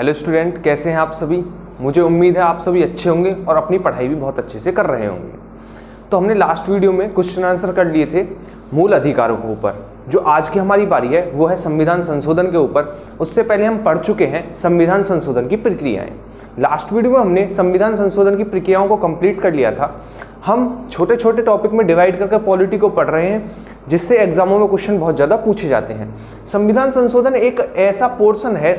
Hello student, कैसे हैं आप सभी। मुझे उम्मीद है आप सभी अच्छे होंगे और अपनी पढ़ाई भी बहुत अच्छे से कर रहे होंगे। तो हमने लास्ट वीडियो में क्वेश्चन आंसर कर लिए थे मूल अधिकारों के ऊपर। जो आज की हमारी बारी है वो है संविधान संशोधन के ऊपर। उससे पहले हम पढ़ चुके हैं संविधान संशोधन की प्रक्रियाएं। लास्ट वीडियो में हमने संविधान संशोधन की प्रक्रियाओं को कंप्लीट कर लिया था। हम छोटे छोटे टॉपिक में डिवाइड करके पॉलिटी को पढ़ रहे हैं, जिससे एग्जामों में क्वेश्चन बहुत ज़्यादा पूछे जाते हैं। संविधान संशोधन एक ऐसा पोर्शन है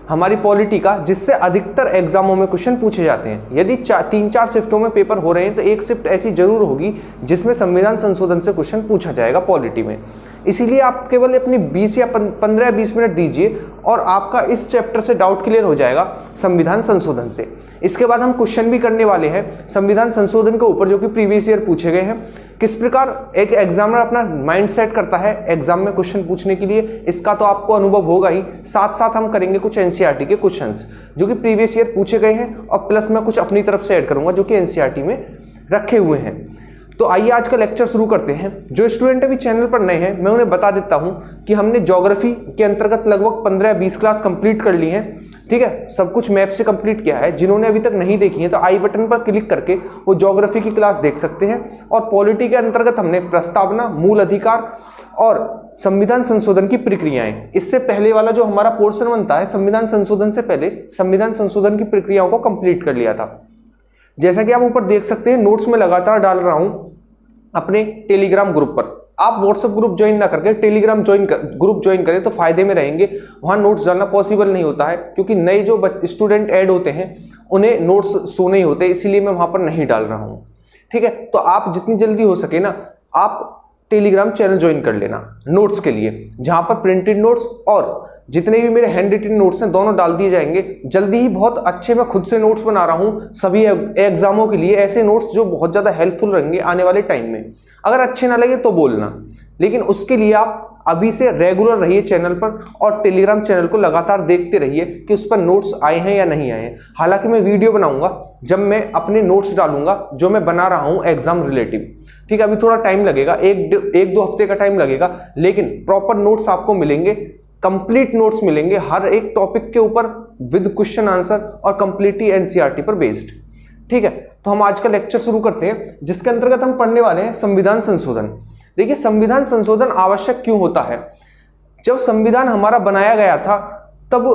हमारी पॉलिटी का जिससे अधिकतर एग्जामों में क्वेश्चन पूछे जाते हैं। यदि 3-4 शिफ्टों में पेपर हो रहे हैं तो एक शिफ्ट ऐसी जरूर होगी जिसमें संविधान संशोधन से क्वेश्चन पूछा जाएगा पॉलिटी में। इसीलिए आप केवल अपनी 20 या 15-20 मिनट दीजिए और आपका इस चैप्टर से डाउट क्लियर हो जाएगा संविधान संशोधन से। इसके बाद हम क्वेश्चन भी करने वाले हैं संविधान संशोधन के ऊपर, जो कि प्रीवियस ईयर पूछे गए हैं। किस प्रकार एक एग्जामिनर अपना माइंड सेट करता है एग्जाम में क्वेश्चन पूछने के लिए, इसका तो आपको अनुभव होगा ही। साथ साथ हम करेंगे कुछ एनसीईआरटी के क्वेश्चंस जो कि प्रीवियस ईयर पूछे गए हैं, और प्लस मैं कुछ अपनी तरफ से ऐड करूंगा जो कि एनसीईआरटी में रखे हुए हैं। तो आइए आज का लेक्चर शुरू करते हैं। जो स्टूडेंट अभी चैनल पर नए हैं, मैं उन्हें बता देता हूं कि हमने ज्योग्राफी के अंतर्गत लगभग 15-20 क्लास कंप्लीट कर ली हैं। ठीक है, सब कुछ मैप से कंप्लीट किया है। जिन्होंने अभी तक नहीं देखी है तो आई बटन पर क्लिक करके वो ज्योग्राफी की क्लास देख सकते हैं। और पॉलिटी के अंतर्गत हमने प्रस्तावना, मूल अधिकार और संविधान संशोधन की प्रक्रियाएं, इससे पहले वाला जो हमारा पोर्शन बनता है संविधान संशोधन से पहले, संविधान संशोधन की प्रक्रियाओं को कंप्लीट कर लिया था। जैसा कि आप ऊपर देख सकते हैं, नोट्स में लगातार डाल रहा हूं अपने टेलीग्राम ग्रुप पर। आप व्हाट्सएप ग्रुप ज्वाइन ना करके टेलीग्राम ग्रुप ज्वाइन करें तो फायदे में रहेंगे। वहां नोट्स डालना पॉसिबल नहीं होता है क्योंकि नए जो स्टूडेंट ऐड होते हैं उन्हें नोट्स शो नहीं होते, इसीलिए मैं वहां पर नहीं डाल रहा हूं। ठीक है, तो आप जितनी जल्दी हो सके ना आप टेलीग्राम चैनल ज्वाइन कर लेना नोट्स के लिए, जहां पर प्रिंटेड नोट्स और जितने भी मेरे हैंड रिटन नोट्स हैं दोनों डाल दिए जाएंगे जल्दी ही। बहुत अच्छे मैं खुद से नोट्स बना रहा हूं सभी एग्जामों के लिए, ऐसे नोट्स जो बहुत ज्यादा हेल्पफुल रहेंगे आने वाले टाइम में। अगर अच्छे ना लगे तो बोलना, लेकिन उसके लिए आप अभी से रेगुलर रहिए चैनल पर और टेलीग्राम चैनल को लगातार देखते रहिए कि उस पर नोट्स आए हैं या नहीं आए हैं। हालांकि मैं वीडियो बनाऊंगा जब मैं अपने नोट्स डालूंगा जो मैं बना रहा हूं एग्जाम रिलेटिव। ठीक है, अभी थोड़ा टाइम लगेगा, 1-2 हफ्ते का टाइम लगेगा, लेकिन प्रॉपर नोट्स आपको मिलेंगे, कंप्लीट नोट्स मिलेंगे हर एक टॉपिक के ऊपर विद क्वेश्चन आंसर और कंप्लीटली एनसीईआरटी पर बेस्ड। ठीक है, तो हम आज का लेक्चर शुरू करते हैं जिसके अंतर्गत हम पढ़ने वाले हैं संविधान संशोधन। देखिए, संविधान संशोधन आवश्यक क्यों होता है। जब संविधान हमारा बनाया गया था तब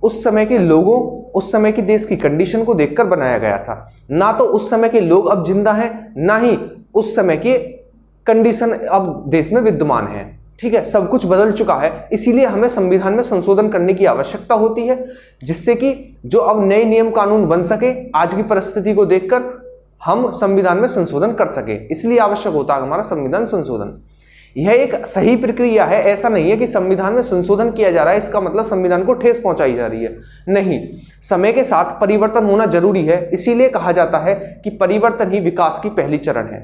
उस समय के लोगों, उस समय की देश की कंडीशन को देखकर बनाया गया था। ना तो उस समय के लोग अब जिंदा हैं, ना ही उस समय की कंडीशन अब देश में विद्यमान है। ठीक है, सब कुछ बदल चुका है, इसीलिए हमें संविधान में संशोधन करने की आवश्यकता होती है, जिससे कि जो अब नए नियम कानून बन सके आज की परिस्थिति को देखकर हम संविधान में संशोधन कर सके। इसलिए आवश्यक होता है हमारा संविधान संशोधन। यह एक सही प्रक्रिया है। ऐसा नहीं है कि संविधान में संशोधन किया जा रहा है इसका मतलब संविधान को ठेस पहुंचाई जा रही है, नहीं। समय के साथ परिवर्तन होना जरूरी है, इसीलिए कहा जाता है कि परिवर्तन ही विकास की पहली चरण है।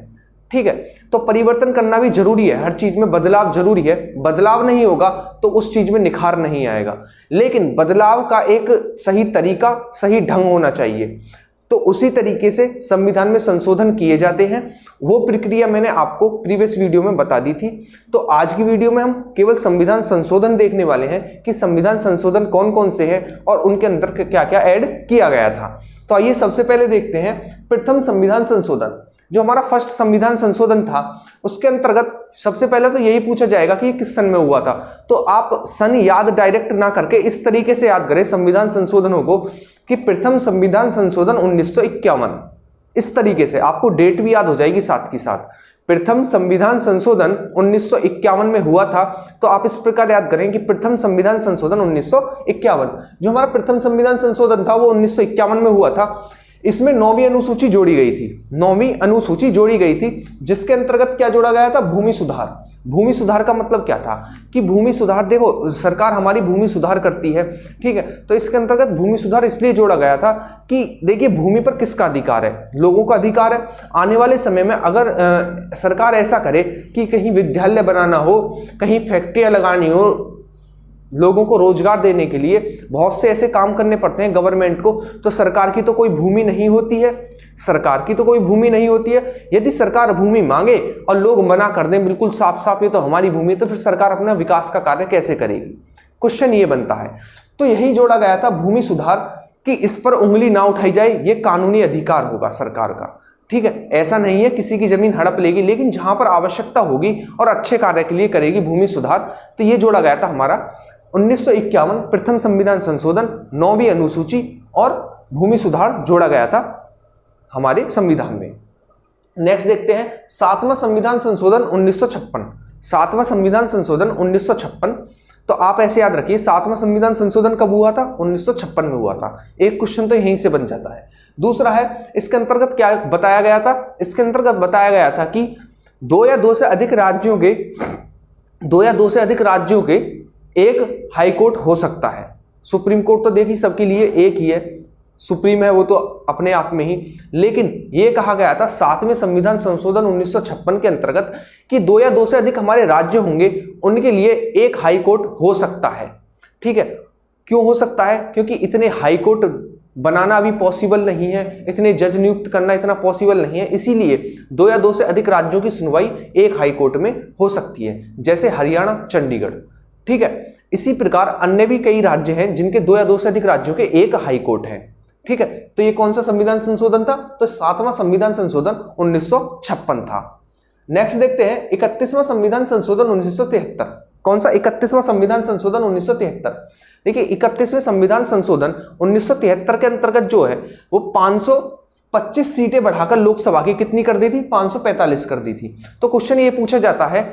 ठीक है, तो परिवर्तन करना भी जरूरी है, हर चीज में बदलाव जरूरी है। बदलाव नहीं होगा तो उस चीज में निखार नहीं आएगा, लेकिन बदलाव का एक सही तरीका, सही ढंग होना चाहिए। तो उसी तरीके से संविधान में संशोधन किए जाते हैं। वो प्रक्रिया मैंने आपको प्रीवियस वीडियो में बता दी थी। तो आज की वीडियो में हम केवल संविधान संशोधन देखने वाले हैं कि संविधान संशोधन कौन कौन से हैं और उनके अंदर क्या क्या ऐड किया गया था। तो आइए सबसे पहले देखते हैं प्रथम संविधान संशोधन। जो हमारा फर्स्ट संविधान संशोधन था उसके अंतर्गत सबसे पहले तो यही पूछा जाएगा कि ये किस सन में हुआ था। तो आप सन याद डायरेक्ट ना करके इस तरीके से याद करें संविधान संशोधनों को कि प्रथम संविधान संशोधन 1951। इस तरीके से आपको डेट भी याद हो जाएगी साथ के साथ। प्रथम संविधान संशोधन 1951 में हुआ था, तो आप इस प्रकार याद करें कि प्रथम संविधान संशोधन 1951। जो हमारा प्रथम संविधान संशोधन था वो 1951 में हुआ था। इसमें 9वीं अनुसूची जोड़ी गई थी, 9वीं अनुसूची जोड़ी गई थी, जिसके अंतर्गत क्या जोड़ा गया था, भूमि सुधार। भूमि सुधार का मतलब क्या था कि भूमि सुधार, देखो सरकार हमारी भूमि सुधार करती है। ठीक है, तो इसके अंतर्गत भूमि सुधार इसलिए जोड़ा गया था कि देखिए भूमि पर किसका अधिकार है, लोगों का अधिकार है। आने वाले समय में अगर सरकार ऐसा करे कि कहीं विद्यालय बनाना हो, कहीं फैक्ट्रियां लगानी हो, लोगों को रोजगार देने के लिए बहुत से ऐसे काम करने पड़ते हैं गवर्नमेंट को, तो सरकार की तो कोई भूमि नहीं होती है, सरकार की तो कोई भूमि नहीं होती है। यदि सरकार भूमि मांगे और लोग मना कर दें बिल्कुल साफ साफ ये तो हमारी भूमि, तो फिर सरकार अपना विकास का कार्य कैसे करेगी। क्वेश्चन ये बनता है। तो यही जोड़ा गया था भूमि सुधार कि इस पर उंगली ना उठाई जाए, ये कानूनी अधिकार होगा सरकार का। ठीक है, ऐसा नहीं है किसी की जमीन हड़प लेगी, लेकिन जहां पर आवश्यकता होगी और अच्छे कार्य के लिए करेगी भूमि सुधार। तो ये जोड़ा गया था हमारा 1951 प्रथम संविधान संशोधन, 9वीं अनुसूची और भूमि सुधार जोड़ा गया था हमारे संविधान में। नेक्स्ट देखते हैं 7वां संविधान संशोधन 1956। 7वां संविधान संशोधन 1956, तो आप ऐसे याद रखिए 7वां संविधान संशोधन कब हुआ था? 1956 में हुआ था। एक क्वेश्चन तो यहीं से बन जाता है। दूसरा है, इसके अंतर्गत क्या बताया गया था? इसके अंतर्गत बताया गया था कि दो या दो से अधिक राज्यों के एक हाई कोर्ट हो सकता है। सुप्रीम कोर्ट तो देखिए सबके लिए एक ही है, सुप्रीम है वो तो अपने आप में ही, लेकिन ये कहा गया था 7वें संविधान संशोधन 1956 के अंतर्गत कि दो या दो से अधिक हमारे राज्य होंगे, उनके लिए एक हाई कोर्ट हो सकता है। ठीक है, क्यों हो सकता है? क्योंकि इतने हाई कोर्ट बनाना अभी पॉसिबल नहीं है, इतने जज नियुक्त करना इतना पॉसिबल नहीं है, इसीलिए दो या दो से अधिक राज्यों की सुनवाई एक हाई कोर्ट में हो सकती है, जैसे हरियाणा, चंडीगढ़। ठीक है, इसी प्रकार अन्य भी कई राज्य हैं जिनके दो या दो से अधिक राज्यों के एक हाई कोर्ट है। ठीक है, तो ये कौन सा संविधान संशोधन था? तो 7वां संविधान संशोधन 1956 था। नेक्स्ट देखते हैं 31वां संविधान संशोधन 1973। कौन सा? 31वां संविधान संशोधन 1973। देखिए 31वें संविधान संशोधन 1973 के अंतर्गत जो है वो 525 सीटें बढ़ाकर लोकसभा की कितनी कर दी थी? 545 कर दी थी। तो क्वेश्चन ये पूछा जाता है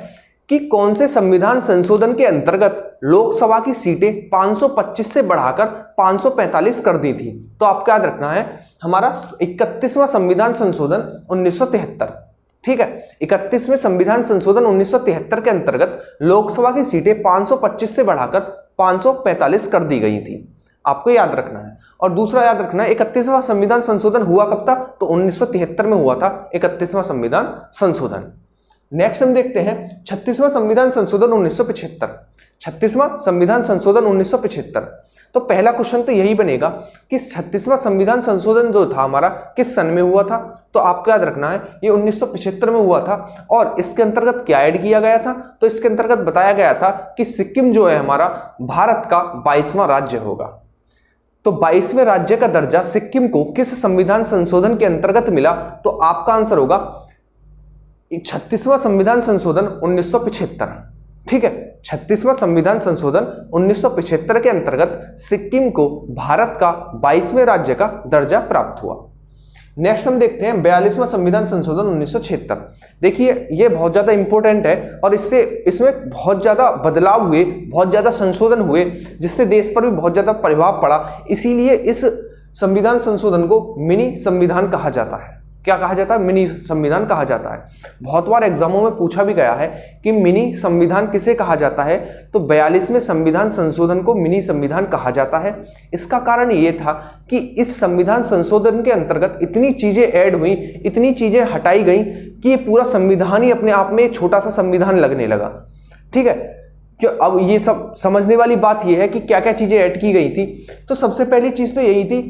कि कौन से संविधान संशोधन के अंतर्गत लोकसभा की सीटें 525 से बढ़ाकर 545 कर दी थी? तो आपको याद रखना है हमारा 31वां संविधान संशोधन 1973। ठीक है, 31वें संविधान संशोधन 1973 के अंतर्गत लोकसभा की सीटें 525 से बढ़ाकर 545 कर दी गई थी, आपको याद रखना है। और दूसरा याद रखना है 31वां संविधान संशोधन हुआ कब था? तो 1973 में हुआ था 31वां संविधान संशोधन। नेक्स्ट हम देखते हैं 36वां संविधान संशोधन 1975। 36वां संविधान संशोधन 1975, तो पहला क्वेश्चन तो यही बनेगा कि 36वां संविधान संशोधन जो था हमारा किस सन में हुआ था? तो आपको याद रखना है ये 1975 में हुआ था। और इसके अंतर्गत क्या ऐड किया गया था? तो इसके अंतर्गत बताया गया था कि सिक्किम जो है हमारा भारत का 22वां राज्य होगा। तो 22वें राज्य का दर्जा सिक्किम को किस संविधान संशोधन के अंतर्गत मिला? तो आपका आंसर होगा 36वां संविधान संशोधन 1975। ठीक है, 36वां संविधान संशोधन 1975 के अंतर्गत सिक्किम को भारत का 22वें राज्य का दर्जा प्राप्त हुआ। नेक्स्ट हम देखते हैं 42वां संविधान संशोधन 1976। देखिए ये बहुत ज्यादा इंपॉर्टेंट है और इसमें बहुत ज्यादा बदलाव हुए, बहुत ज्यादा संशोधन हुए, जिससे देश पर भी बहुत ज्यादा प्रभाव पड़ा। इसीलिए इस संविधान संशोधन को मिनी संविधान कहा जाता है। क्या कहा जाता है? मिनी संविधान कहा जाता है। बहुत बार एग्जामों में पूछा भी गया है कि मिनी संविधान किसे कहा जाता है? तो 42वें संविधान संशोधन को मिनी संविधान कहा जाता है। इसका कारण ये था कि इस संविधान संशोधन के अंतर्गत इतनी चीजें ऐड हुई, इतनी चीजें हटाई गई कि ये पूरा संविधान ही अपने आप में एक छोटा सा संविधान लगने लगा। ठीक है, क्यों? अब ये सब समझने वाली बात यह है कि क्या क्या चीजें ऐड की गई थी। तो सबसे पहली चीज तो यही थी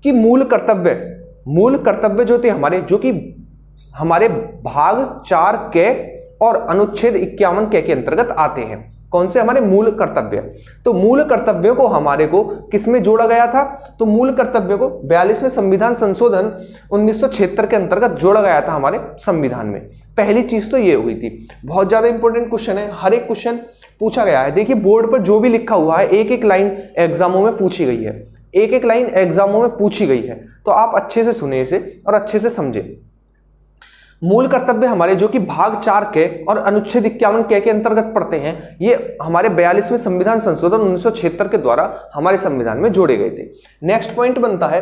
कि मूल कर्तव्य जो थे हमारे, जो कि हमारे भाग 4 के और अनुच्छेद 51 के अंतर्गत आते हैं। कौन से? हमारे मूल कर्तव्य। तो मूल कर्तव्यों को हमारे को किसमें जोड़ा गया था? तो मूल कर्तव्य को 42वें संविधान संशोधन 1976 के अंतर्गत जोड़ा गया था हमारे संविधान में। पहली चीज तो ये हुई थी। बहुत ज्यादा इंपॉर्टेंट क्वेश्चन है, हर एक क्वेश्चन पूछा गया है। देखिए बोर्ड पर जो भी लिखा हुआ है एक एक लाइन एग्जामों में पूछी गई है, एक एक लाइन एग्जामों में पूछी गई है, तो आप अच्छे से सुने इसे और अच्छे से समझे। मूल कर्तव्य हमारे जो कि भाग 4 के और अनुच्छेद 51 के अंतर्गत पढ़ते हैं, ये हमारे 42वें संविधान संशोधन 1976 के द्वारा हमारे संविधान में जोड़े गए थे। नेक्स्ट पॉइंट बनता है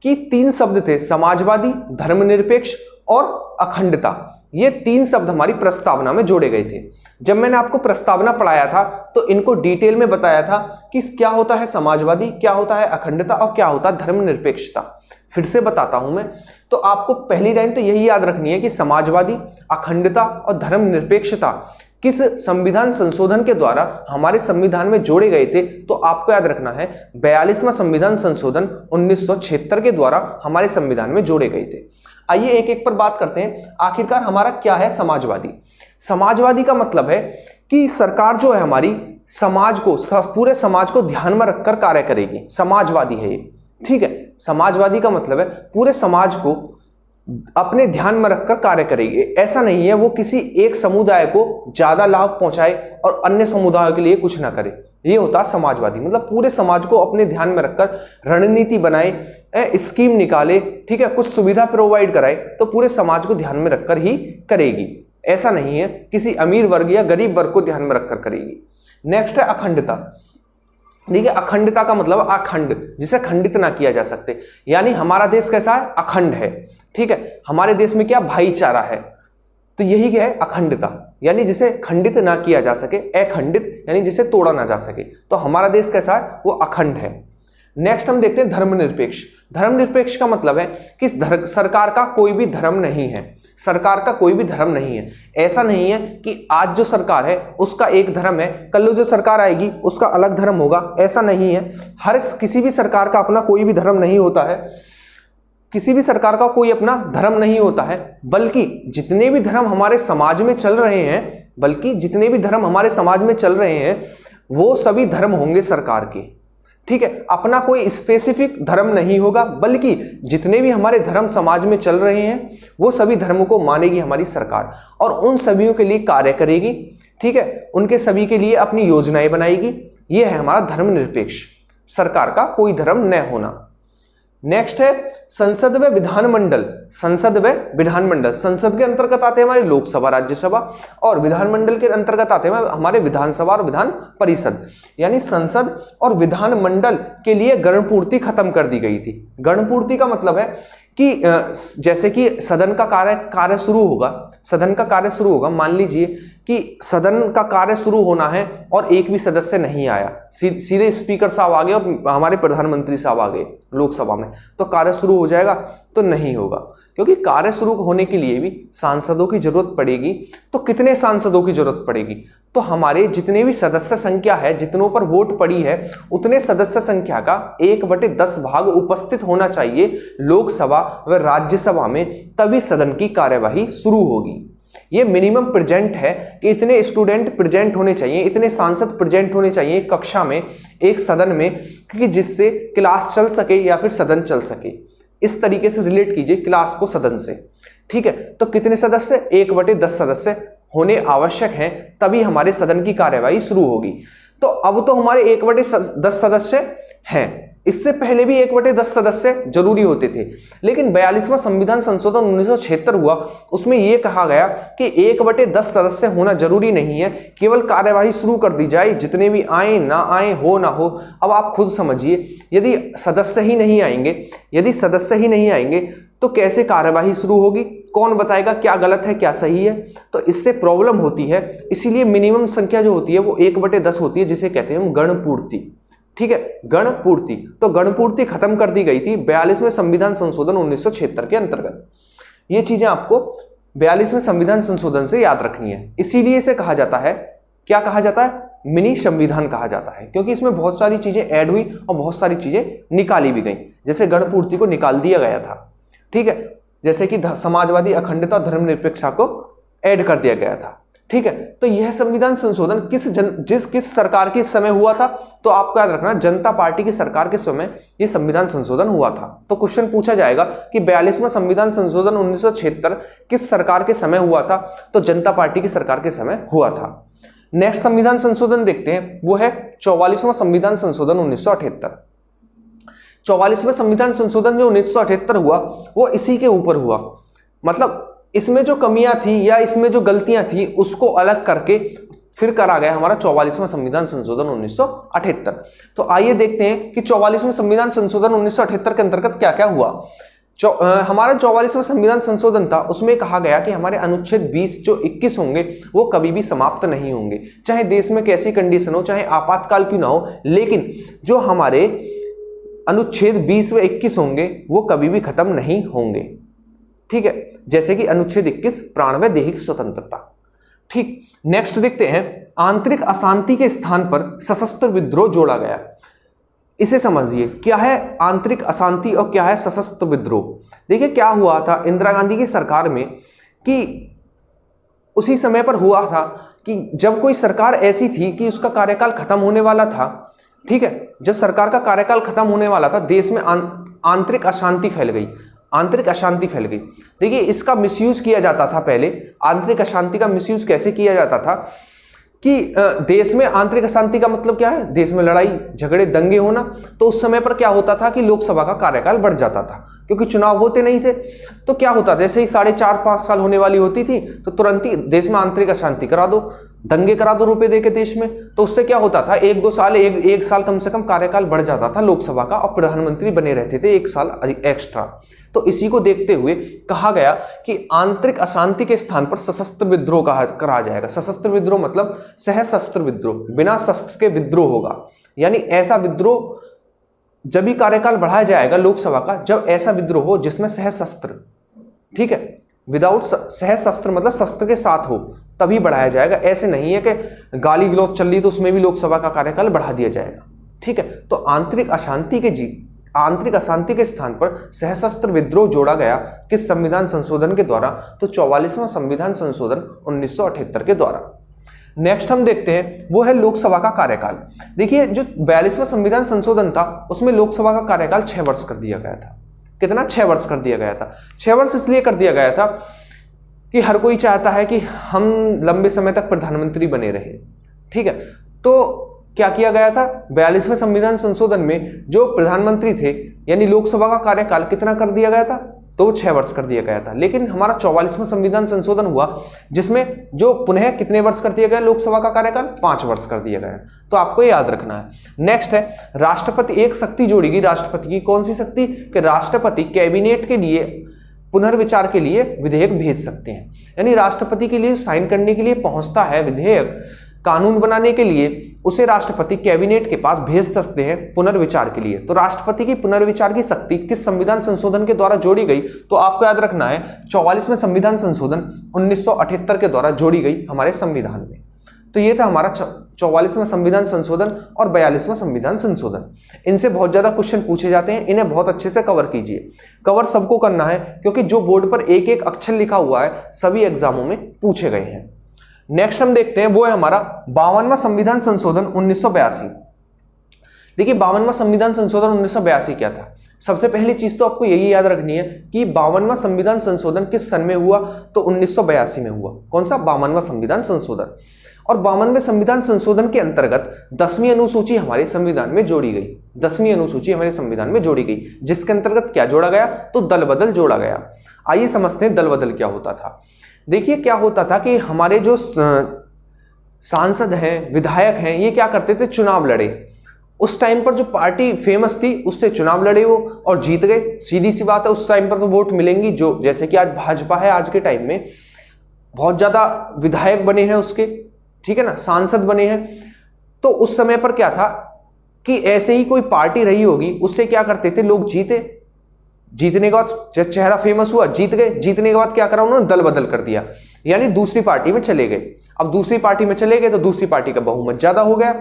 कि 3 शब्द थे, समाजवादी, धर्मनिरपेक्ष और अखंडता। ये 3 शब्द हमारी प्रस्तावना में जोड़े गए थे। जब मैंने आपको प्रस्तावना पढ़ाया था तो इनको डिटेल में बताया था कि क्या होता है समाजवादी, क्या होता है अखंडता और क्या होता है धर्मनिरपेक्षता। फिर से बताता हूं मैं, तो आपको पहली लाइन तो यही याद रखनी है कि समाजवादी, अखंडता और धर्मनिरपेक्षता किस संविधान संशोधन के द्वारा हमारे संविधान में जोड़े गए थे। तो आपको याद रखना है 42वां संविधान संशोधन 1976 के द्वारा हमारे संविधान में जोड़े गए थे। आइए एक एक पर बात करते हैं। आखिरकार हमारा क्या है समाजवादी? समाजवादी का मतलब है कि सरकार जो है हमारी समाज को, पूरे समाज को ध्यान में रखकर कार्य करेगी। समाजवादी है ये, ठीक है। समाजवादी का मतलब है पूरे समाज को अपने ध्यान में रखकर कार्य करेगी। ऐसा नहीं है वो किसी एक समुदाय को ज्यादा लाभ पहुंचाए और अन्य समुदायों के लिए कुछ ना करे। ये होता है समाजवादी, मतलब पूरे समाज को अपने ध्यान में रखकर रणनीति बनाए, स्कीम निकाले, ठीक है, कुछ सुविधा प्रोवाइड कराए तो पूरे समाज को ध्यान में रखकर ही करेगी। ऐसा नहीं है किसी अमीर वर्ग या गरीब वर्ग को ध्यान में रखकर करेगी। नेक्स्ट है अखंडता। देखिए अखंडता का मतलब अखंड, जिसे खंडित ना किया जा सकते, यानी हमारा देश कैसा है, अखंड है, ठीक है। हमारे देश में क्या, भाईचारा है, तो यही क्या है, अखंडता, यानी जिसे खंडित ना किया जा सके। अखंडित यानी जिसे तोड़ा ना जा सके। तो हमारा देश कैसा है, वो अखंड है। नेक्स्ट हम देखते हैं धर्मनिरपेक्ष। धर्मनिरपेक्ष का मतलब है कि सरकार का कोई भी धर्म नहीं है, सरकार का कोई भी धर्म नहीं है। ऐसा नहीं है कि आज जो सरकार है उसका एक धर्म है, कल जो सरकार आएगी उसका अलग धर्म होगा, ऐसा नहीं है। किसी भी सरकार का अपना कोई भी धर्म नहीं होता है, किसी भी सरकार का कोई अपना धर्म नहीं होता है, बल्कि जितने भी धर्म हमारे समाज में चल रहे हैं, वो सभी धर्म होंगे सरकार के, ठीक है। अपना कोई स्पेसिफिक धर्म नहीं होगा, बल्कि जितने भी हमारे धर्म समाज में चल रहे हैं वो सभी धर्मों को मानेगी हमारी सरकार और उन सभी के लिए कार्य करेगी, ठीक है। उनके सभी के लिए अपनी योजनाएं बनाएगी। ये है हमारा धर्मनिरपेक्ष, सरकार का कोई धर्म न होना। नेक्स्ट है संसद व विधानमंडल। संसद व विधानमंडल, संसद के अंतर्गत आते हैं हमारे लोकसभा, राज्यसभा, और विधानमंडल के अंतर्गत आते हैं हमारे विधानसभा और विधान परिषद। यानी संसद और विधानमंडल के लिए गणपूर्ति खत्म कर दी गई थी। गणपूर्ति का मतलब है कि जैसे कि सदन का कार्य शुरू होगा, मान लीजिए कि सदन का कार्य शुरू होना है और एक भी सदस्य नहीं आया, सीधे स्पीकर साहब आ गए और हमारे प्रधानमंत्री साहब आ गए लोकसभा में, तो कार्य शुरू हो जाएगा? तो नहीं होगा, क्योंकि कार्य शुरू होने के लिए भी सांसदों की जरूरत पड़ेगी। तो कितने सांसदों की जरूरत पड़ेगी? तो हमारे जितने भी सदस्य संख्या है, जितनों पर वोट पड़ी है, उतने सदस्य संख्या का 1/10 भाग उपस्थित होना चाहिए लोकसभा व राज्यसभा में, तभी सदन की कार्यवाही शुरू होगी। ये मिनिमम प्रेजेंट है कि इतने स्टूडेंट प्रेजेंट होने चाहिए, इतने सांसद प्रेजेंट होने चाहिए एक कक्षा में, एक सदन में, कि जिससे क्लास चल सके या फिर सदन चल सके। इस तरीके से रिलेट कीजिए क्लास को सदन से, ठीक है। तो कितने सदस्य? 1/10 सदस्य होने आवश्यक हैं, तभी हमारे सदन की कार्यवाही शुरू होगी। तो अब तो हमारे 1/10 सदस्य हैं, इससे पहले भी 1/10 सदस्य जरूरी होते थे, लेकिन 42वां संविधान संशोधन 1976 हुआ, उसमें यह कहा गया कि 1/10 सदस्य होना जरूरी नहीं है, केवल कार्यवाही शुरू कर दी जाए, जितने भी आए ना आए, हो ना हो। अब आप खुद समझिए, यदि सदस्य ही नहीं आएंगे तो कैसे कार्यवाही शुरू होगी? कौन बताएगा क्या गलत है क्या सही है? तो इससे प्रॉब्लम होती है। इसीलिए मिनिमम संख्या जो होती है वो 1/10 होती है, जिसे कहते हैं हम गणपूर्ति, ठीक है, गणपूर्ति। तो गणपूर्ति खत्म कर दी गई थी 42वें संविधान संशोधन 1976 के अंतर्गत। ये चीजें आपको 42वें संविधान संशोधन से याद रखनी है। इसीलिए इसे कहा जाता है, क्या कहा जाता है? मिनी संविधान कहा जाता है, क्योंकि इसमें बहुत सारी चीजें ऐड हुई और बहुत सारी चीजें निकाली भी गई। जैसे गणपूर्ति को निकाल दिया गया था, ठीक है, जैसे कि समाजवादी, अखंडता, धर्मनिरपेक्षता को ऐड कर दिया गया था, ठीक है। तो यह संविधान संशोधन किस सरकार के समय हुआ था? तो आपको याद रखना, जनता पार्टी की सरकार के समय यह संविधान संशोधन हुआ था। तो क्वेश्चन पूछा जाएगा कि 42वां संविधान संशोधन 1976 किस सरकार के समय हुआ था? तो जनता पार्टी की सरकार के समय हुआ था। नेक्स्ट संविधान संशोधन देखते हैं, वो है 44वां संविधान संशोधन 1978। 44वें संविधान संशोधन जो 1978 हुआ, वो इसी के ऊपर हुआ। मतलब इसमें जो कमियां थी या इसमें जो गलतियां थी उसको अलग करके फिर करा गया हमारा 44वां संविधान संशोधन 1978। तो आइए देखते हैं कि 44वें संविधान संशोधन 1978 के अंतर्गत क्या क्या हुआ। हमारा 44वां संविधान संशोधन था, उसमें कहा गया कि हमारे अनुच्छेद 20 जो 21 होंगे वो कभी भी समाप्त नहीं होंगे, चाहे देश में कैसी कंडीशन हो, चाहे आपातकाल क्यों ना हो, लेकिन जो हमारे अनुच्छेद 20 व 21 होंगे वो कभी भी खत्म नहीं होंगे, ठीक है। जैसे कि अनुच्छेद 21 प्राण व दैहिक स्वतंत्रता, ठीक। नेक्स्ट देखते हैं, आंतरिक अशांति के स्थान पर सशस्त्र विद्रोह जोड़ा गया। इसे समझिए, क्या है आंतरिक अशांति और क्या है सशस्त्र विद्रोह। देखिए क्या हुआ था इंदिरा गांधी की सरकार में, कि उसी समय पर हुआ था कि जब कोई सरकार ऐसी थी कि उसका कार्यकाल खत्म होने वाला था, ठीक है, जब सरकार का कार्यकाल खत्म होने वाला था, देश में आंतरिक अशांति फैल गई, आंतरिक अशांति फैल गई। देखिए इसका मिसयूज किया जाता था पहले। आंतरिक अशांति का मिसयूज कैसे किया जाता था कि देश में आंतरिक अशांति का मतलब क्या है, देश में लड़ाई झगड़े दंगे होना। तो उस समय पर क्या होता था कि लोकसभा का कार्यकाल बढ़ जाता था, क्योंकि चुनाव होते नहीं थे। तो क्या होता था, जैसे ही 4.5-5 साल होने वाली होती थी तो तुरंत ही देश में आंतरिक अशांति करा दो, दंगे करा दो रुपए देके देश में। तो उससे क्या होता था, 1-2 साल, एक साल कम से कम कार्यकाल बढ़ जाता था लोकसभा का, और प्रधानमंत्री बने रहते थे 1 साल एक्स्ट्रा। तो इसी को देखते हुए कहा गया कि आंतरिक अशांति के स्थान पर सशस्त्र विद्रोह करा जाएगा। सशस्त्र विद्रोह मतलब सशस्त्र विद्रोह, बिना शस्त्र के विद्रोह होगा। यानी ऐसा विद्रोह जब भी कार्यकाल बढ़ाया जाएगा लोकसभा का, जब ऐसा विद्रोह हो जिसमें सशस्त्र, ठीक है, विदाउट सशस्त्र मतलब शस्त्र के साथ हो, तभी बढ़ाया जाएगा। ऐसे नहीं है कि गाली गलौज चल रही तो उसमें भी लोकसभा का कार्यकाल बढ़ा दिया जाएगा, ठीक है। तो आंतरिक अशांति के स्थान पर सशस्त्र विद्रोह जोड़ा गया किस संविधान संशोधन के द्वारा, तो 44वां संविधान संशोधन 1978 के द्वारा। नेक्स्ट हम देखते हैं वो है लोकसभा का कार्यकाल। देखिए जो 42वां संविधान संशोधन था उसमें लोकसभा का कार्यकाल 6 वर्ष कर दिया गया था। कितना? 6 वर्ष कर दिया गया था। 6 वर्ष इसलिए कर दिया गया था कि हर कोई चाहता है कि हम लंबे समय तक प्रधानमंत्री बने रहे, ठीक है। तो क्या किया गया था, 42वें संविधान संशोधन में जो प्रधानमंत्री थे यानी लोकसभा का कार्यकाल कितना कर दिया गया था, तो वो 6 वर्ष कर दिया गया था। लेकिन हमारा 44वां संविधान संशोधन हुआ जिसमें जो पुनः कितने वर्ष कर दिया गया लोकसभा का कार्यकाल, 5 वर्ष कर दिया गया। तो आपको ये याद रखना है। नेक्स्ट है राष्ट्रपति, एक शक्ति जोड़ेगी राष्ट्रपति की। कौन सी शक्ति? कि राष्ट्रपति कैबिनेट के लिए पुनर्विचार के लिए विधेयक भेज सकते हैं। यानी राष्ट्रपति के लिए साइन करने के लिए पहुंचता है विधेयक, कानून बनाने के लिए उसे राष्ट्रपति कैबिनेट के पास भेज सकते हैं पुनर्विचार के लिए। तो राष्ट्रपति की पुनर्विचार की शक्ति किस संविधान संशोधन के द्वारा जोड़ी गई, तो आपको याद रखना है 44वें संविधान संशोधन 1978 के द्वारा जोड़ी गई हमारे संविधान में। तो ये था हमारा 44वां संविधान संशोधन और 42वां संविधान संशोधन। इनसे बहुत ज्यादा क्वेश्चन पूछे जाते हैं, इन्हें बहुत अच्छे से कवर कीजिए। कवर सबको करना है क्योंकि जो बोर्ड पर एक एक अक्षर लिखा हुआ है सभी एग्जामों में पूछे गए हैं। नेक्स्ट हम देखते हैं वो है हमारा 52वां संविधान संशोधन 1982। देखिए 52वां संविधान संशोधन 1982 क्या था। सबसे पहली चीज तो आपको यही याद रखनी है कि 52वां संविधान संशोधन किस सन में हुआ, तो 1982 में हुआ। कौन सा? 52वां संविधान संशोधन। और 52वें संविधान संशोधन के अंतर्गत 10वीं अनुसूची हमारे संविधान में जोड़ी गई। 10वीं अनुसूची हमारे संविधान में जोड़ी गई, जिसके अंतर्गत क्या जोड़ा गया, तो दल बदल जोड़ा गया। आइए समझते हैं दल बदल क्या होता था। देखिए क्या होता था कि हमारे जो सांसद हैं, विधायक हैं, ये क्या करते थे, चुनाव लड़े। उस टाइम पर जो पार्टी फेमस थी उससे चुनाव लड़े वो और जीत गए। सीधी सी बात है, उस टाइम पर तो वोट मिलेंगी। जो जैसे कि आज भाजपा है, आज के टाइम में बहुत ज्यादा विधायक बने हैं उसके, ठीक है ना, सांसद बने हैं। तो उस समय पर क्या था कि ऐसे ही कोई पार्टी रही होगी, उससे क्या करते थे लोग, जीते, जीतने के बाद चेहरा फेमस हुआ, जीत गए। जीतने के बाद क्या करा उन्होंने, दल बदल कर दिया, यानी दूसरी पार्टी में चले गए। अब दूसरी पार्टी में चले गए तो दूसरी पार्टी का बहुमत ज्यादा हो गया।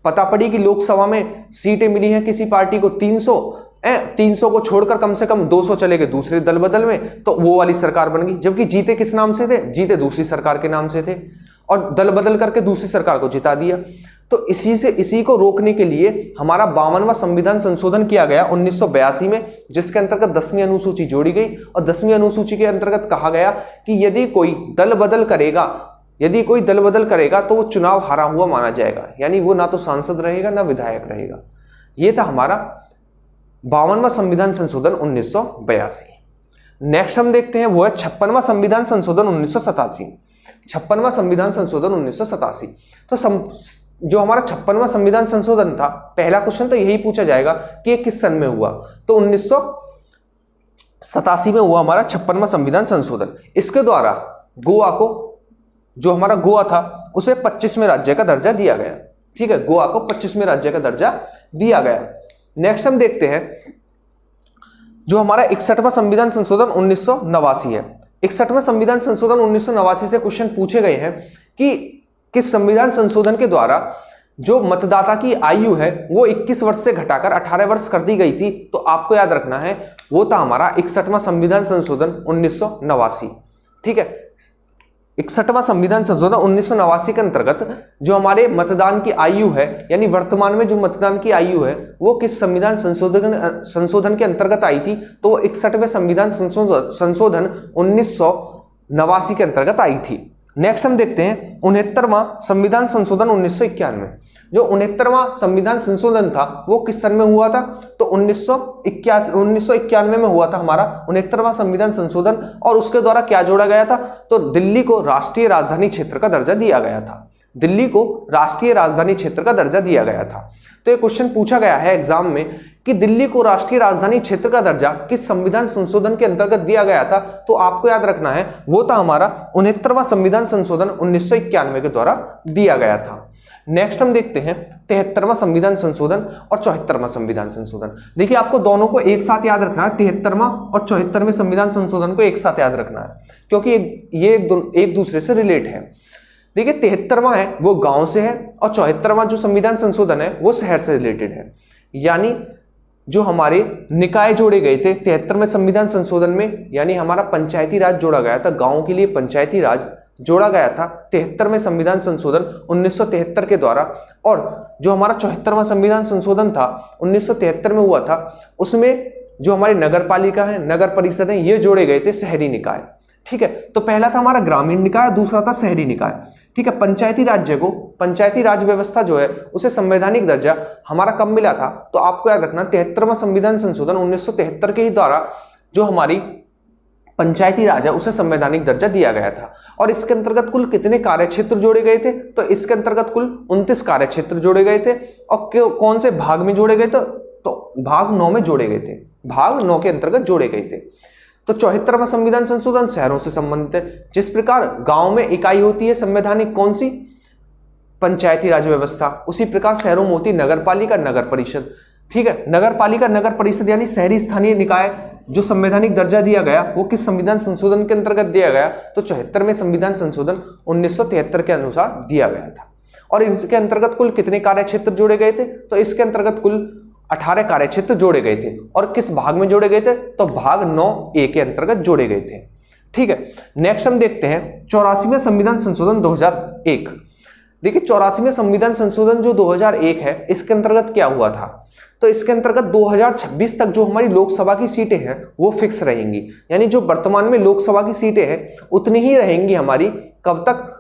पता पड़ी कि लोकसभा में सीटें मिली हैं किसी पार्टी को 300 को छोड़कर कम से कम 200 चले गए दूसरे दल बदल में, तो वो वाली सरकार बन गई। जबकि जीते किस नाम से थे, जीते दूसरी सरकार के नाम से थे और दल बदल करके दूसरी सरकार को जिता दिया। तो इसी को रोकने के लिए हमारा 52वां संविधान संशोधन किया गया 1982 में, जिसके अंतर्गत 10वीं अनुसूची जोड़ी गई। और 10वीं अनुसूची के अंतर्गत कहा गया कि यदि कोई दल बदल करेगा तो वो चुनाव हारा हुआ माना जाएगा, यानी वो ना तो सांसद रहेगा ना विधायक रहेगा। ये था हमारा 52वां संविधान संशोधन 1982। नेक्स्ट हम देखते हैं वो है 56वां संविधान संशोधन 1987। 56वां संविधान संशोधन 1987। तो जो हमारा 56वां संविधान संशोधन था, पहला क्वेश्चन तो यही पूछा जाएगा कि ये किस सन में हुआ, तो 1987 में हुआ हमारा 56वां संविधान संशोधन। इसके द्वारा गोवा को, जो हमारा गोवा था, उसे 25वें राज्य का दर्जा दिया गया। ठीक है, गोवा को 25वें राज्य का दर्जा दिया गया। नेक्स्ट हम देखते हैं जो हमारा 61वां संविधान संशोधन 1989 है। 61वां संविधान संशोधन 1989 से क्वेश्चन पूछे गए हैं कि किस संविधान संशोधन के द्वारा जो मतदाता की आयु है वो 21 वर्ष से घटाकर 18 वर्ष कर दी गई थी। तो आपको याद रखना है वो था हमारा 61वां संविधान संशोधन 1989। ठीक है, 61वां संविधान संशोधन 1989 के अंतर्गत जो हमारे मतदान की आयु है, यानी वर्तमान में जो मतदान की आयु है वो किस संविधान संशोधन के अंतर्गत आई थी, तो वो 61वें संविधान संशोधन 1989 के अंतर्गत आई थी। नेक्स्ट हम देखते हैं 69वां संविधान संशोधन 1991। जो 69वां संविधान संशोधन था वो किस सन में हुआ था, तो 1991 में हुआ था हमारा 69वां संविधान संशोधन। और उसके द्वारा क्या जोड़ा गया था, तो दिल्ली को राष्ट्रीय राजधानी क्षेत्र का दर्जा दिया गया था। दिल्ली को राष्ट्रीय राजधानी क्षेत्र का दर्जा दिया गया था। तो ये क्वेश्चन पूछा गया है एग्जाम में कि दिल्ली को राष्ट्रीय राजधानी क्षेत्र का दर्जा किस संविधान संशोधन के अंतर्गत दिया गया था, तो आपको याद रखना है वो था हमारा 69वां संविधान संशोधन 1991 के द्वारा दिया गया था। नेक्स्ट हम देखते हैं 73वां संविधान संशोधन और 74वां संविधान संशोधन। देखिए आपको दोनों को एक साथ याद रखना है, 73वां और 74वें संविधान संशोधन को एक साथ याद रखना है, क्योंकि ये एक दूसरे से रिलेट है। देखिए 73वां है वो गांव से है और 74वां जो संविधान संशोधन है वो शहर से रिलेटेड है। यानी जो हमारे निकाय जोड़े गए थे 73वें संविधान संशोधन में, यानी हमारा पंचायती राज जोड़ा गया था, गांव के लिए पंचायती राज जोड़ा गया था 73वें संविधान संशोधन 1973 के द्वारा। और जो हमारा 74वां संविधान संशोधन था 1973 में हुआ था, उसमें जो हमारी नगर पालिका है, नगर परिषद है, ये जोड़े गए थे शहरी निकाय। ठीक है, तो पहला था हमारा ग्रामीण निकाय, दूसरा था शहरी निकाय। ठीक है, पंचायती राज्य को, पंचायती राज व्यवस्था जो है उसे संवैधानिक दर्जा हमारा कब मिला था, तो आपको याद रखना 73वां संविधान संशोधन 1973 के ही द्वारा जो हमारी पंचायती राज है उसे संवैधानिक दर्जा दिया गया था। और इसके अंतर्गत कुल कितने कार्यक्षेत्र जोड़े गए थे, तो इसके अंतर्गत कुल 29 कार्यक्षेत्र जोड़े गए थे। और कौन से भाग में जोड़े गए थे, तो भाग 9 में जोड़े गए थे, भाग 9 के अंतर्गत जोड़े गए थे। तो 74वां संविधान संशोधन शहरों से संबंधित है। जिस प्रकार गांव में इकाई होती है संवैधानिक कौन सी, पंचायती राज व्यवस्था, उसी प्रकार शहरों में होती नगर पालिका, नगर परिषद। ठीक है, नगर पालिका, नगर परिषद यानी शहरी स्थानीय निकाय जो संवैधानिक दर्जा दिया गया वो किस संविधान संशोधन के अंतर्गत दिया गया, तो 74वें संविधान संशोधन 1973 के अनुसार दिया गया था। और इसके अंतर्गत कुल कितने कार्यक्षेत्र जोड़े गए थे, तो इसके अंतर्गत कुल 18 कार्यक्षेत्र जोड़े गए थे। और किस भाग में जोड़े गए थे, तो भाग 9A के अंतर्गत जोड़े गए थे। ठीक है, नेक्स्ट हम देखते हैं 84वें संविधान संशोधन 2001। देखिए 84वें संविधान संशोधन जो 2001 है, इसके अंतर्गत क्या हुआ था, तो इसके अंतर्गत 2026 तक जो हमारी लोकसभा की सीटें हैं वो फिक्स रहेंगी। यानी जो वर्तमान में लोकसभा की सीटें हैं उतनी ही रहेंगी हमारी, कब तक,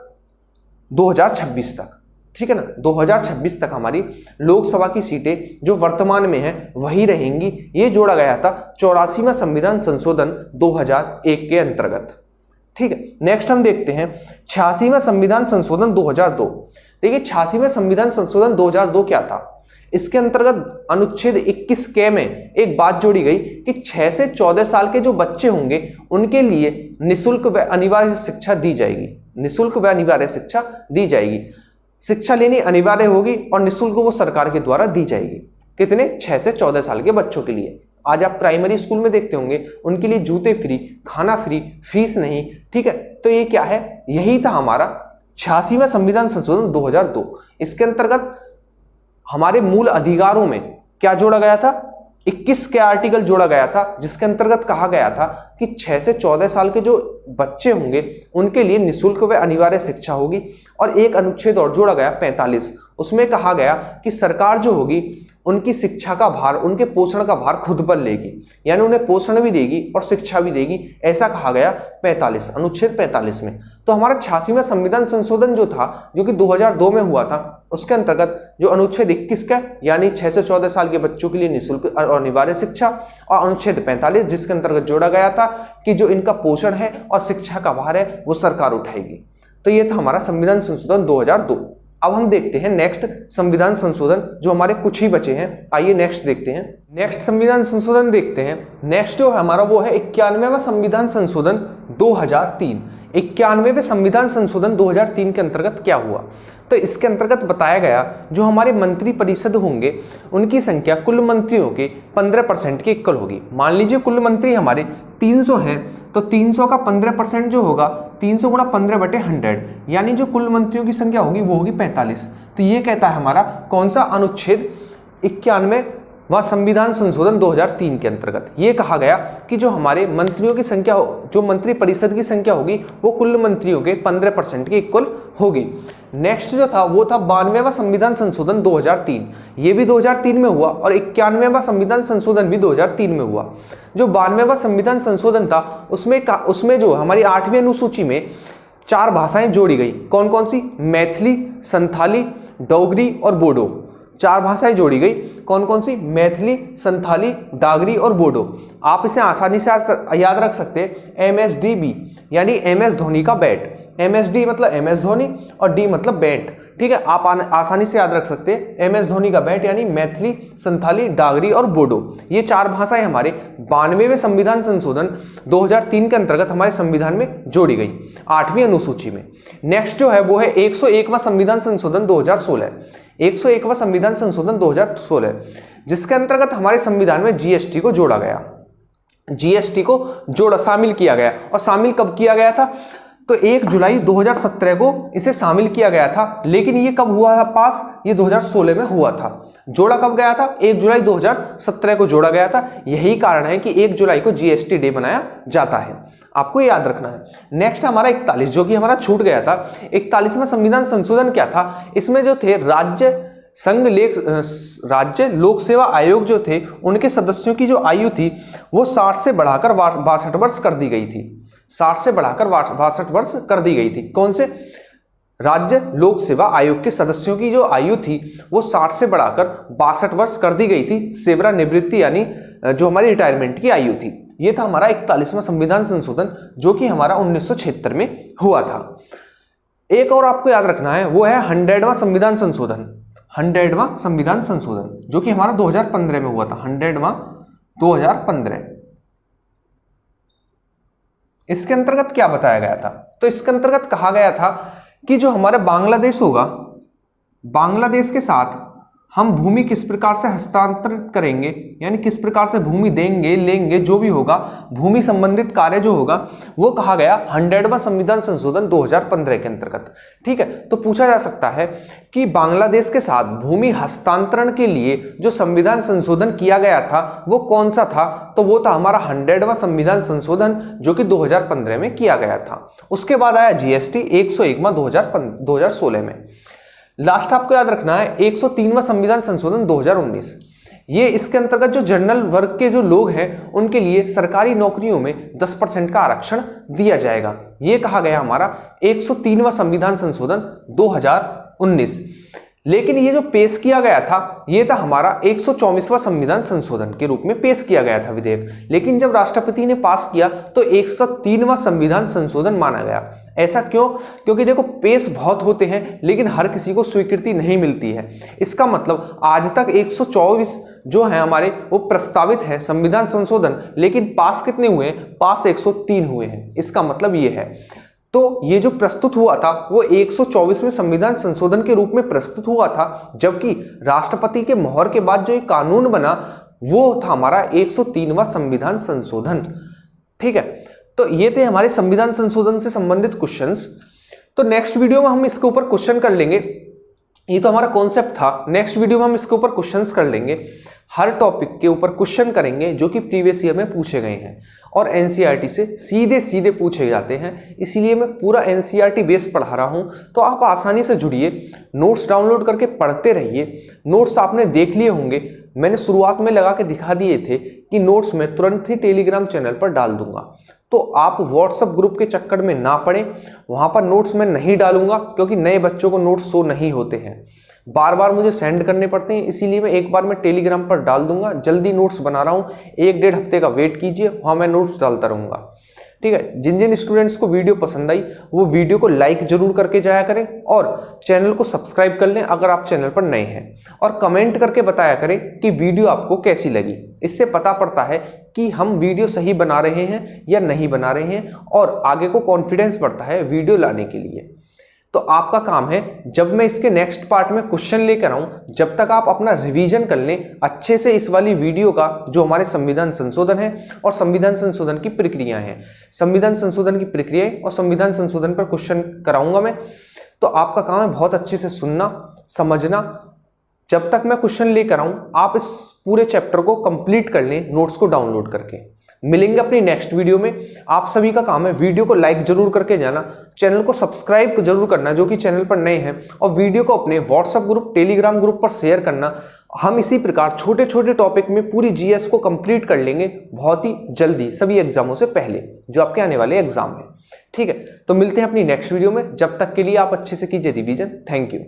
2026 तक। ठीक है ना, 2026 तक हमारी लोकसभा की सीटें जो वर्तमान में है वही रहेंगी। ये जोड़ा गया था 84वां संविधान संशोधन 2001 के अंतर्गत। ठीक है, नेक्स्ट हम देखते हैं 86वां संविधान संशोधन 2002। देखिए 86वां संविधान संशोधन 2002 क्या था, इसके अंतर्गत अनुच्छेद 21K में एक बात जोड़ी गई कि 6 से 14 साल के जो बच्चे होंगे उनके लिए निःशुल्क व अनिवार्य शिक्षा दी जाएगी। निःशुल्क व अनिवार्य शिक्षा दी जाएगी, शिक्षा लेनी अनिवार्य होगी और निःशुल्क वो सरकार के द्वारा दी जाएगी। कितने, 6 से 14 साल के बच्चों के लिए। आज आप प्राइमरी स्कूल में देखते होंगे उनके लिए जूते फ्री, खाना फ्री, फीस नहीं। ठीक है, तो ये क्या है, यही था हमारा 86वां संविधान संशोधन 2002। इसके अंतर्गत हमारे मूल अधिकारों में क्या जोड़ा गया था, 21 के आर्टिकल जोड़ा गया था, जिसके अंतर्गत कहा गया था कि 6 से 14 साल के जो बच्चे होंगे उनके लिए निःशुल्क व अनिवार्य शिक्षा होगी। और एक अनुच्छेद और जोड़ा गया 45, उसमें कहा गया कि सरकार जो होगी उनकी शिक्षा का भार, उनके पोषण का भार खुद पर लेगी, यानी उन्हें पोषण भी देगी और शिक्षा भी देगी, ऐसा कहा गया 45, अनुच्छेद 45 में। तो हमारा 86वां संविधान संशोधन जो था, जो कि 2002 में हुआ था, उसके अंतर्गत जो अनुच्छेद 21 का, यानी 6 से 14 साल के बच्चों के लिए निःशुल्क और अनिवार्य शिक्षा, और अनुच्छेद 45 जिसके अंतर्गत जोड़ा गया था कि जो इनका पोषण है और शिक्षा का भार है वो सरकार उठाएगी। तो ये था हमारा संविधान संशोधन 2002। अब हम देखते हैं नेक्स्ट संविधान संशोधन, जो हमारे कुछ ही बचे हैं। आइए नेक्स्ट देखते हैं, नेक्स्ट संविधान संशोधन देखते हैं। नेक्स्ट जो हमारा वो है 91वां संविधान संशोधन 2003। 91वें संविधान संशोधन 2003 के अंतर्गत क्या हुआ, तो इसके अंतर्गत बताया गया जो हमारे मंत्री परिषद होंगे उनकी संख्या कुल मंत्रियों के 15% के इक्वल होगी। मान लीजिए कुल मंत्री हमारे 300 हैं, तो 300 का 15% जो होगा 300 गुणा 15/100, यानी जो कुल मंत्रियों की संख्या होगी वो होगी 45। तो ये कहता है हमारा कौन सा अनुच्छेद 91 व संविधान संशोधन 2003 के अंतर्गत ये कहा गया कि जो हमारे मंत्रियों की संख्या, जो मंत्री परिषद की संख्या होगी वो कुल मंत्रियों के 15% के इक्वल होगी। नेक्स्ट जो था वो था 92वां संविधान संशोधन 2003, ये भी 2003 में हुआ और 91वां संविधान संशोधन भी 2003 में हुआ। जो 92वां संविधान संशोधन था उसमें जो हमारी 8वीं अनुसूची में 4 भाषाएं जोड़ी गई। कौन कौन सी? मैथिली, संथाली, डोगरी और बोडो। 4 भाषाएं जोड़ी गई। कौन कौन सी? मैथिली, संथाली, डोगरी और बोडो। आप इसे आसानी से याद रख सकते हैं MSDB, यानी MS धोनी का बैट। MSD मतलब MS धोनी और D मतलब बैट। ठीक है, आप आसानी से याद रख सकते हैं MS धोनी का बैट यानी मैथिली, संथाली, डोगरी और बोडो। ये 4 भाषाएं हमारे 92वें संविधान संशोधन 2003 के अंतर्गत हमारे संविधान में जोड़ी गई 8वीं अनुसूची में। नेक्स्ट जो है वो है 101वां संविधान संशोधन 2016। 101वां संविधान संशोधन 2016, जिसके अंतर्गत हमारे संविधान में GST को जोड़ा गया। GST को शामिल किया गया। और शामिल कब किया गया था? तो 1 जुलाई 2017 को इसे शामिल किया गया था, लेकिन ये कब हुआ था पास? ये 2016 में हुआ था। जोड़ा कब गया था? 1 जुलाई 2017 को जोड़ा गया था। यही कारण है कि 1 जुलाई को GST डे बनाया जाता है, आपको याद रखना है। नेक्स्ट हमारा 41, जो कि हमारा छूट गया था। 41वां संविधान संशोधन क्या था? इसमें जो थे राज्य लोक सेवा आयोग जो थे उनके सदस्यों की जो आयु थी वो 60 से बढ़ाकर 62 वर्ष कर दी गई थी। 60 से बढ़ाकर 62 वर्ष कर दी गई थी। कौन से? राज्य लोक सेवा आयोग के सदस्यों की जो आयु थी वो 60 से बढ़ाकर 62 वर्ष कर दी गई थी। सेवानिवृत्ति यानी जो हमारी रिटायरमेंट की आयु थी। ये था हमारा 41वां संविधान संशोधन, जो कि हमारा 1976 में हुआ था। एक और आपको याद रखना है, वो है 100वां संविधान संशोधन। 100वां संविधान संशोधन जो कि हमारा 2015 में हुआ था। 100वां 2015। इसके अंतर्गत क्या बताया गया था? तो इसके अंतर्गत कहा गया था कि जो हमारा बांग्लादेश होगा, बांग्लादेश के साथ हम भूमि किस प्रकार से हस्तांतरित करेंगे, यानी किस प्रकार से भूमि देंगे लेंगे, जो भी होगा भूमि संबंधित कार्य जो होगा वो कहा गया 100वां संविधान संशोधन 2015 के अंतर्गत। ठीक है, तो पूछा जा सकता है कि बांग्लादेश के साथ भूमि हस्तांतरण के लिए जो संविधान संशोधन किया गया था वो कौन सा था? तो वो था हमारा 100वां संविधान संशोधन, जो कि 2015 में किया गया था। उसके बाद आया GST 101वां 2016 में। लास्ट आपको याद रखना है 103वां संविधान संशोधन 2019। ये इसके अंतर्गत जो जनरल वर्ग के जो लोग हैं उनके लिए सरकारी नौकरियों में 10% का आरक्षण दिया जाएगा। ये कहा गया हमारा 103वां संविधान संशोधन 2019। लेकिन ये जो पेश किया गया था ये था हमारा 124वां संविधान संशोधन के रूप में पेश किया गया था विधेयक। लेकिन जब राष्ट्रपति ने पास किया तो 103वां संविधान संशोधन माना गया। ऐसा क्यों? क्योंकि देखो पेश बहुत होते हैं लेकिन हर किसी को स्वीकृति नहीं मिलती है। इसका मतलब आज तक 124 जो है हमारे वो प्रस्तावित है संविधान संशोधन, लेकिन पास कितने हुए हैं? पास 103 हुए हैं। इसका मतलब ये है। तो ये जो प्रस्तुत हुआ था वो 124वें संविधान संशोधन के रूप में प्रस्तुत हुआ था, जबकि राष्ट्रपति के मोहर के बाद जो एक कानून बना वो था हमारा 103वां संविधान संशोधन। ठीक है, तो ये थे हमारे संविधान संशोधन से संबंधित क्वेश्चंस। तो नेक्स्ट वीडियो में हम इसके ऊपर क्वेश्चन कर लेंगे। ये तो हमारा कॉन्सेप्ट था। नेक्स्ट वीडियो में हम इसके ऊपर क्वेश्चंस कर लेंगे। हर टॉपिक के ऊपर क्वेश्चन करेंगे जो कि प्रीवियस ईयर में पूछे गए हैं और एनसीईआरटी से सीधे सीधे पूछे जाते हैं। इसीलिए मैं पूरा एनसीईआरटी बेस पढ़ा रहा हूं, तो आप आसानी से जुड़िए, नोट्स डाउनलोड करके पढ़ते रहिए। नोट्स आपने देख लिए होंगे, मैंने शुरुआत में लगा के दिखा दिए थे कि नोट्स मैं तुरंत ही टेलीग्राम चैनल पर डाल दूंगा। तो आप व्हाट्सएप ग्रुप के चक्कर में ना पड़े, वहां पर नोट्स मैं नहीं डालूंगा क्योंकि नए बच्चों को नोट्स शो नहीं होते हैं, बार बार मुझे सेंड करने पड़ते हैं। इसीलिए मैं एक बार में टेलीग्राम पर डाल दूंगा। जल्दी नोट्स बना रहा हूँ, 1-1.5 हफ्ते का वेट कीजिए, वहाँ मैं नोट्स डालता रहूँगा। ठीक है, जिन जिन स्टूडेंट्स को वीडियो पसंद आई वो वीडियो को लाइक जरूर करके जाया करें और चैनल को सब्सक्राइब कर लें अगर आप चैनल पर नए हैं, और कमेंट करके बताया करें कि वीडियो आपको कैसी लगी। इससे पता पड़ता है कि हम वीडियो सही बना रहे हैं या नहीं बना रहे हैं, और आगे को कॉन्फिडेंस बढ़ता है वीडियो लाने के लिए। तो आपका काम है, जब मैं इसके नेक्स्ट पार्ट में क्वेश्चन लेकर आऊं, जब तक आप अपना रिवीजन कर लें अच्छे से इस वाली वीडियो का, जो हमारे संविधान संशोधन है और संविधान संशोधन की प्रक्रियाएं हैं। संविधान संशोधन की प्रक्रियाएं और संविधान संशोधन पर क्वेश्चन कराऊंगा मैं। तो आपका काम है बहुत अच्छे से सुनना, समझना, जब तक मैं क्वेश्चन लेकर आऊं आप इस पूरे चैप्टर को कंप्लीट कर लें नोट्स को डाउनलोड करके। मिलेंगे अपनी नेक्स्ट वीडियो में। आप सभी का काम है वीडियो को लाइक जरूर करके जाना, चैनल को सब्सक्राइब जरूर करना जो कि चैनल पर नए हैं, और वीडियो को अपने व्हाट्सएप ग्रुप, टेलीग्राम ग्रुप पर शेयर करना। हम इसी प्रकार छोटे छोटे टॉपिक में पूरी जीएस को कंप्लीट कर लेंगे बहुत ही जल्दी, सभी एग्जामों से पहले जो आपके आने वाले एग्जाम है। ठीक है, तो मिलते हैं अपनी नेक्स्ट वीडियो में। जब तक के लिए आप अच्छे से कीजिए रिवीजन। Thank you.